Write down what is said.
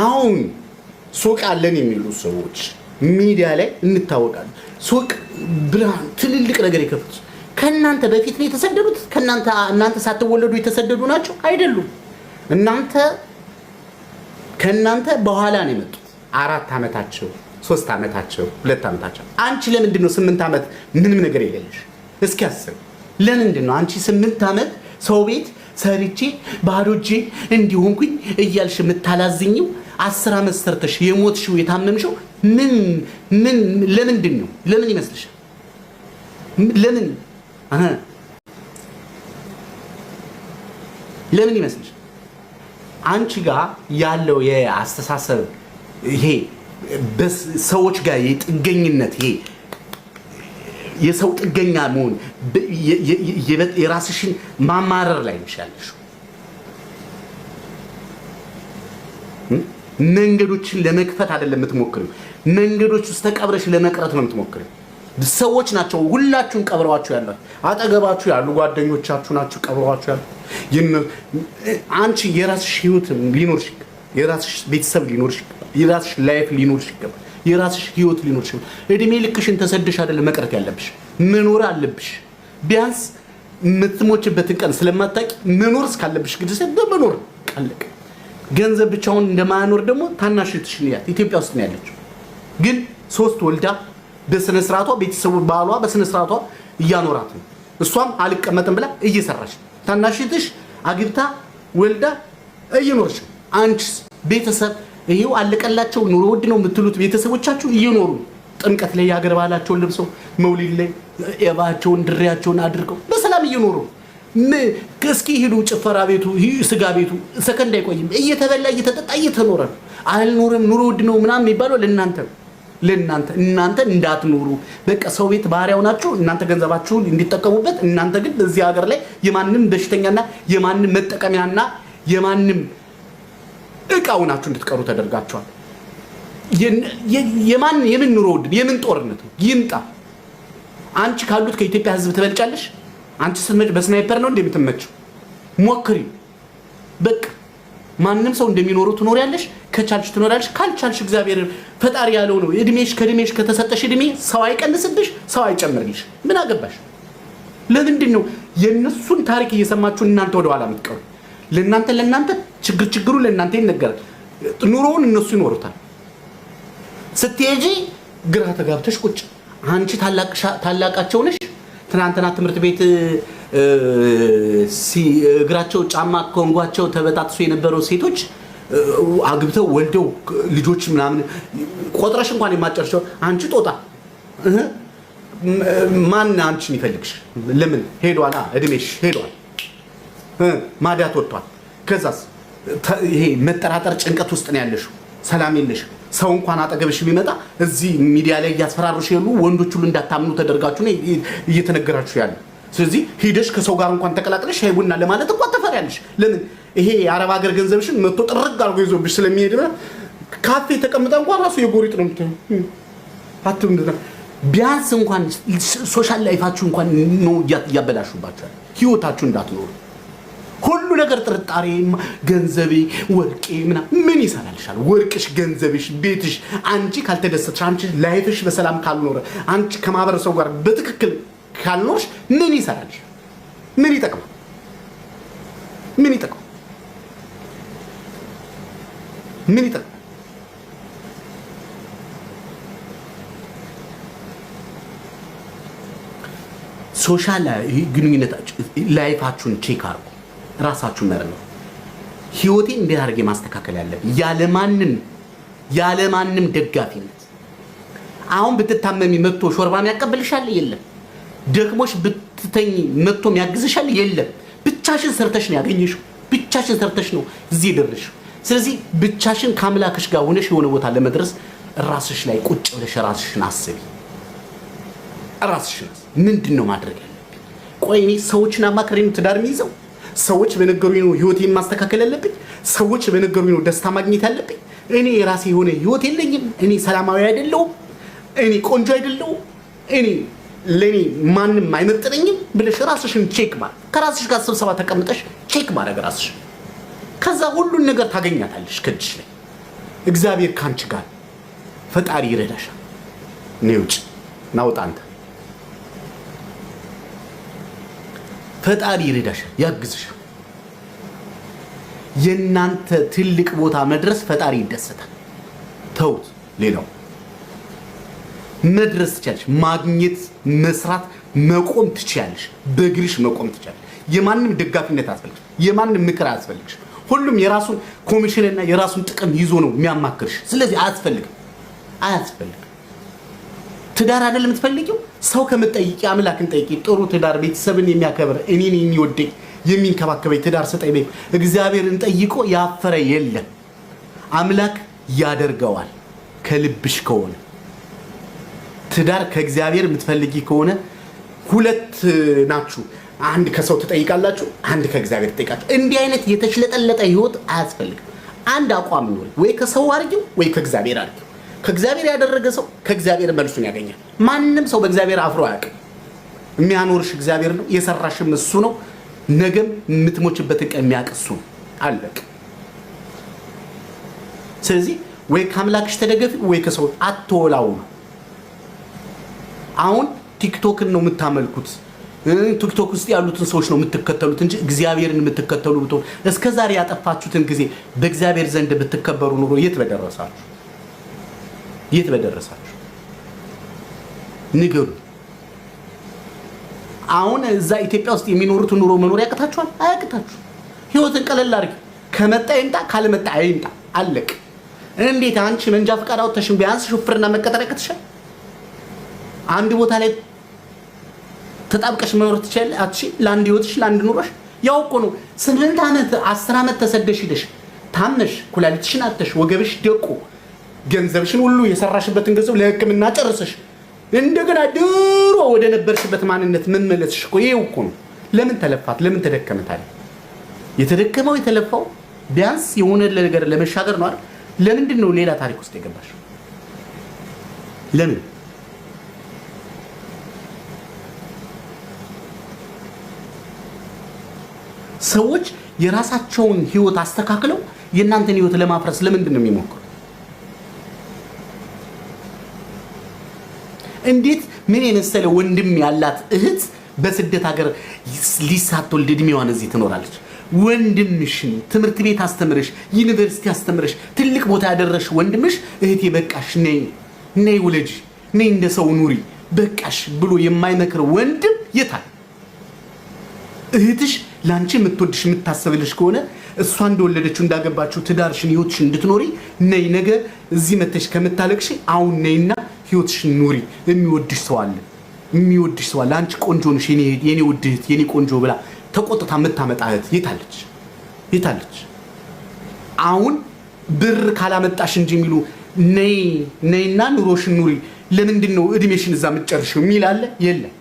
አሁን ሱቅ አለን የሚሉ ሰዎች ሚዲያ ላይ እንታወቃለን። ሱቅ ብርሃን ትልልቅ ነገር ይከፍቱ ከናንተ በፊት ነው የተሰደዱት? እናንተ ሳትወለዱ የተሰደዱ ናቸው አይደሉም? ከናንተ በኋላ ነው የመጡት። 4 ዓመታቸው 3 ዓመታቸው 2 ዓመታቸው። አንቺ ለምንድን ነው 8 ዓመት ምንም ነገር የሌለሽ? እስኪ አስብ። ለምንድን ነው አንቺ 8 ዓመት ሰው ቤት ሰርቼ ባዶ እጄ እንዲሆንኩኝ እያልሽ የምታላዝኝው? 10 ዓመት ሰርተሽ የሞትሽው የታመምሽው ለምንድን ነው? ለምን ይመስልሻል? ለምን ይመስልሽ? አንቺ ጋር ያለው የአስተሳሰብ ይሄ በሰዎች ጋር የጥገኝነት ይሄ የሰው ጥገኛ መሆን የራስሽን ማማረር ላይ ነሽ። መንገዶችን ለመክፈት አይደለም የምትሞክሪው፣ መንገዶች ውስጥ ተቀብረሽ ለመቅረት ነው የምትሞክሪው። ሰዎች ናቸው ሁላችሁን ቀብረዋችሁ ያለው፣ አጠገባችሁ ያሉ ጓደኞቻችሁ ናቸው ቀብረዋችሁ ያለው። አንቺ የራስሽ ህይወት ሊኖርሽ፣ የራስሽ ቤተሰብ ሊኖርሽ፣ የራስሽ ላይፍ ሊኖርሽ ይገባል። የራስሽ ህይወት ሊኖርሽ እድሜ ልክሽን ተሰደሽ አይደለም መቅረት ያለብሽ፣ መኖር አለብሽ። ቢያንስ የምትሞችበትን ቀን ስለማታውቂ መኖር እስካለብሽ ግድስ በመኖር ቀለቀ። ገንዘብ ብቻውን እንደማያኖር ደግሞ ታናሽ እህትሽ ልያት ኢትዮጵያ ውስጥ ነው ያለችው። ግን 3 ወልዳ በስነ ስርዓቷ ቤተሰቡ ባሏ በስነ ስርዓቷ እያኖራት ነው። እሷም አልቀመጥም ብላ እየሰራች ነው። ታናሽ እህትሽ አግብታ ወልዳ እየኖርሽ። አንቺስ ቤተሰብ ይሄው አለቀላቸው ኑሮ ውድ ነው የምትሉት ቤተሰቦቻችሁ እየኖሩ ጥምቀት ላይ ያገር ባህላቸውን ለብሰው መውሊድ ላይ የባቸውን ድሪያቸውን አድርገው በሰላም እየኖሩ እስኪ ሄዱ ጭፈራ ቤቱ ስጋ ቤቱ ሰከንድ አይቆይም። እየተበላ እየተጠጣ እየተኖረ አልኖርም ኑሮ ውድ ነው ምናምን የሚባለው ለእናንተ እንዳትኖሩ በቃ ሰው ቤት ባሪያው ናችሁ። እናንተ ገንዘባችሁን እንዲጠቀሙበት፣ እናንተ ግን በዚህ ሀገር ላይ የማንንም በሽተኛና የማንንም መጠቀሚያና የማንንም እቃው ናችሁ እንድትቀሩ ተደርጋችኋል። የምን ኑሮ ውድ የምን ጦርነት ይምጣ? አንቺ ካሉት ከኢትዮጵያ ህዝብ ትበልጫለሽ? አንቺ ስትመጭ በስናይፐር ነው እንደምትመጪው? ሞክሪ በቃ ማንንም ሰው እንደሚኖረው ትኖሪያለሽ። ከቻልሽ ትኖሪያለሽ፣ ካልቻልሽ እግዚአብሔር ፈጣሪ ያለው ነው። ከእድሜሽ ከተሰጠሽ እድሜ ሰው አይቀንስብሽ፣ ሰው አይጨምርልሽ። ምን አገባሽ? ለምንድን ነው የነሱን ታሪክ እየሰማችሁ እናንተ ወደ ኋላ የምትቀሩ? ለእናንተ ችግሩ ለእናንተ ይነገራል። ኑሮውን እነሱ ይኖሩታል። ስትሄጂ ግራ ተጋብተሽ ቁጭ። አንቺ ታላቃቸው ነሽ። ትናንትና ትምህርት ቤት እግራቸው ጫማ ኮንጓቸው ተበጣጥሶ የነበረው ሴቶች አግብተው ወልደው ልጆች ምናምን ቆጥረሽ እንኳን የማጨርሻው አንቺ ጦጣ ማን አንቺን ይፈልግሽ? ለምን ሄዷላ? እድሜሽ ሄዷል። ማዳት ወጥቷል። ከዛስ ይሄ መጠራጠር ጭንቀት ውስጥ ነው ያለሽው። ሰላም የለሽ። ሰው እንኳን አጠገብሽ ቢመጣ እዚህ ሚዲያ ላይ ያስፈራሩሽ ያሉ ወንዶች ሁሉ እንዳታምኑ ተደርጋችሁ ነው እየተነገራችሁ ያለው። ስለዚህ ሄደሽ ከሰው ጋር እንኳን ተቀላቅለሽ ሻይ ቡና ለማለት እንኳን ተፈሪያለሽ። ለምን? ይሄ የአረብ ሀገር ገንዘብሽን መጥቶ ጥርግ አድርጎ ይዞብሽ ስለሚሄድ ካፌ ተቀምጣ እንኳን ራሱ የጎሪጥ ነው የምትለው። ቢያንስ እንኳን ሶሻል ላይፋችሁ እንኳን ነው እያበላሹባችኋል። ህይወታችሁ እንዳትኖሩ ሁሉ ነገር ጥርጣሬ፣ ገንዘቤ፣ ወርቄ ምን ይሰራልሻል? ወርቅሽ፣ ገንዘብሽ፣ ቤትሽ አንቺ ካልተደሰትሽ፣ አንቺ ላይፍሽ በሰላም ካልኖረ፣ አንቺ ከማህበረሰቡ ጋር በትክክል ካልኖርሽ ምን ይሰራልሽ? ምን ይጠቅማል? ምን ይጠቅማል? ምን ይጠቅማል? ሶሻል ግንኙነታችሁ ላይፋችሁን ቼክ አድርጉ። ራሳችሁን መርምሩ። ህይወቴ እንዴት አድርጌ ማስተካከል ያለብኝ ያለማንም ደጋፊነት። አሁን ብትታመሚ መጥቶ ሾርባም ያቀበልሻል? የለም። ደክሞሽ ብትተኝ መጥቶ ያግዝሻል? የለም። ብቻሽን ሰርተሽ ነው ያገኘሽው። ብቻሽን ሰርተሽ ነው እዚህ ደረስሽ። ስለዚህ ብቻሽን ከአምላክሽ ጋር ሆነሽ የሆነ ቦታ ለመድረስ ራስሽ ላይ ቁጭ ብለሽ ራስሽን አስቢ። ራስሽን ምንድነው ማድረግ ያለብኝ? ቆይ እኔ ሰዎችን አማክሬ ነው ትዳር የሚይዘው? ሰዎች በነገሩኝ ነው ህይወቴን ማስተካከል ያለብኝ? ሰዎች በነገሩኝ ነው ደስታ ማግኘት ያለብኝ? እኔ የራሴ የሆነ ህይወት የለኝም? እኔ ሰላማዊ አይደለሁም? እኔ ቆንጆ አይደለሁም? እኔ ለኔ ማንም አይመጥነኝም ብለሽ ራስሽን ቼክ ማለት፣ ከራስሽ ጋር ስብሰባ ተቀምጠሽ ቼክ ማድረግ ራስሽ። ከዛ ሁሉን ነገር ታገኛታለሽ ከእጅሽ ላይ። እግዚአብሔር ካንቺ ጋር ፈጣሪ ይረዳሻል። ነውጭ ናውጣ አንተ ፈጣሪ ይረዳሻል፣ ያግዝሻል። የናንተ ትልቅ ቦታ መድረስ ፈጣሪ ይደሰታል። ተውት ሌላው መድረስ ትችያለሽ፣ ማግኘት፣ መስራት፣ መቆም ትችያለሽ። በእግርሽ መቆም ትችያለሽ። የማንም ደጋፊነት አያስፈልግሽ፣ የማንም ምክር አያስፈልግሽ። ሁሉም የራሱን ኮሚሽንና የራሱን ጥቅም ይዞ ነው የሚያማክርሽ። ስለዚህ አያስፈልግም። ትዳር አይደለም የምትፈልጊው? ሰው ከምትጠይቂ አምላክን ጠይቂ። ጥሩ ትዳር፣ ቤተሰብን የሚያከብር እኔን የሚወደኝ የሚንከባከበኝ ትዳር ስጠኝ በይ። እግዚአብሔርን ጠይቆ ያፈረ የለም። አምላክ ያደርገዋል ከልብሽ ከሆነ። ትዳር ከእግዚአብሔር የምትፈልጊ ከሆነ ሁለት ናችሁ። አንድ ከሰው ትጠይቃላችሁ፣ አንድ ከእግዚአብሔር ትጠይቃችሁ። እንዲህ አይነት የተሽለጠለጠ ህይወት አያስፈልግም። አንድ አቋም ነው፣ ወይ ከሰው አርጊው ወይ ከእግዚአብሔር አርጊው። ከእግዚአብሔር ያደረገ ሰው ከእግዚአብሔር መልሱን ያገኛል። ማንም ሰው በእግዚአብሔር አፍሮ አያውቅም። የሚያኖርሽ እግዚአብሔር ነው፣ የሰራሽም እሱ ነው። ነገም የምትሞችበትን ቀን የሚያውቅ እሱ ነው። አለቅ። ስለዚህ ወይ ከአምላክሽ ተደገፊ ወይ ከሰው አትወላውሉ። አሁን ቲክቶክን ነው የምታመልኩት፣ ቲክቶክ ውስጥ ያሉትን ሰዎች ነው የምትከተሉት እንጂ እግዚአብሔርን የምትከተሉ ብትሆን እስከዛሬ ያጠፋችሁትን ጊዜ በእግዚአብሔር ዘንድ ብትከበሩ ኑሮ የት በደረሳችሁ? ንገሩ። አሁን እዛ ኢትዮጵያ ውስጥ የሚኖሩት ኑሮ መኖር ያቅታችኋል? አያቅታችሁ። ህይወትን ቀለል አድርጊ። ከመጣ ይምጣ፣ ካልመጣ አይምጣ። አለቅ። እንዴት አንቺ መንጃ ፈቃድ አውጥተሽም ቢያንስ ሹፍርና መቀጠር ያቅትሻል? አንድ ቦታ ላይ ተጣብቀሽ መኖር ትችያለሽ? አትችይ። ለአንድ ህይወትሽ ለአንድ ኑሮሽ ያው እኮ ነው። 8 ዓመት 10 ዓመት ተሰደሽ ሄደሽ ታመሽ ኩላሊትሽን አጥተሽ ወገብሽ ደቆ ገንዘብሽን ሁሉ የሰራሽበትን ገንዘብ ለህክምና ጨርሰሽ እንደገና ድሮ ወደ ነበርሽበት ማንነት መመለስሽ እኮ ይሄው እኮ ነው። ለምን ተለፋት? ለምን ተደከመታል? የተደከመው የተለፋው ቢያንስ የሆነ ነገር ለመሻገር ነው አይደል? ለምንድን ነው ሌላ ታሪክ ውስጥ የገባሽ? ለምን? ሰዎች የራሳቸውን ህይወት አስተካክለው የእናንተን ህይወት ለማፍረስ ለምንድን ነው የሚሞክሩ? እንዴት ምን የመሰለ ወንድም ያላት እህት በስደት ሀገር ሊሳትወልድ እድሜዋን እዚህ ትኖራለች? ወንድምሽን ትምህርት ቤት አስተምረሽ ዩኒቨርሲቲ አስተምረሽ ትልቅ ቦታ ያደረሽ ወንድምሽ እህቴ በቃሽ ነይ ውለጂ ነይ እንደ ሰው ኑሪ በቃሽ ብሎ የማይመክር ወንድም የታል? እህትሽ ላንቺ የምትወድሽ የምታሰብልሽ ከሆነ እሷ እንደወለደችው እንዳገባችሁ ትዳርሽን ህይወትሽን እንድትኖሪ ነይ ነገ እዚህ መተሽ ከምታለቅሽ አሁን ነይና ህይወትሽን ኑሪ። የሚወድሽ ሰው አለ። አንቺ ቆንጆ ነሽ የኔ ውድ እህት የኔ ቆንጆ ብላ ተቆጥታ የምታመጣ እህት የታለች? አሁን ብር ካላመጣሽ እንጂ የሚሉ ነይና ኑሮሽን ኑሪ። ለምንድን ነው እድሜሽን እዛ የምትጨርሺው የሚል አለ? የለም።